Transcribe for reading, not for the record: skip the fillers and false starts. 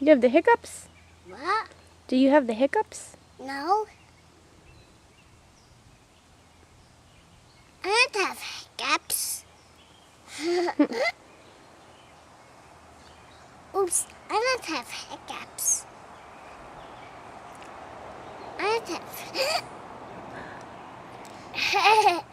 You have the hiccups? What? Do you have the hiccups? No. I don't have hiccups. Oops, I don't have hiccups. I don't have...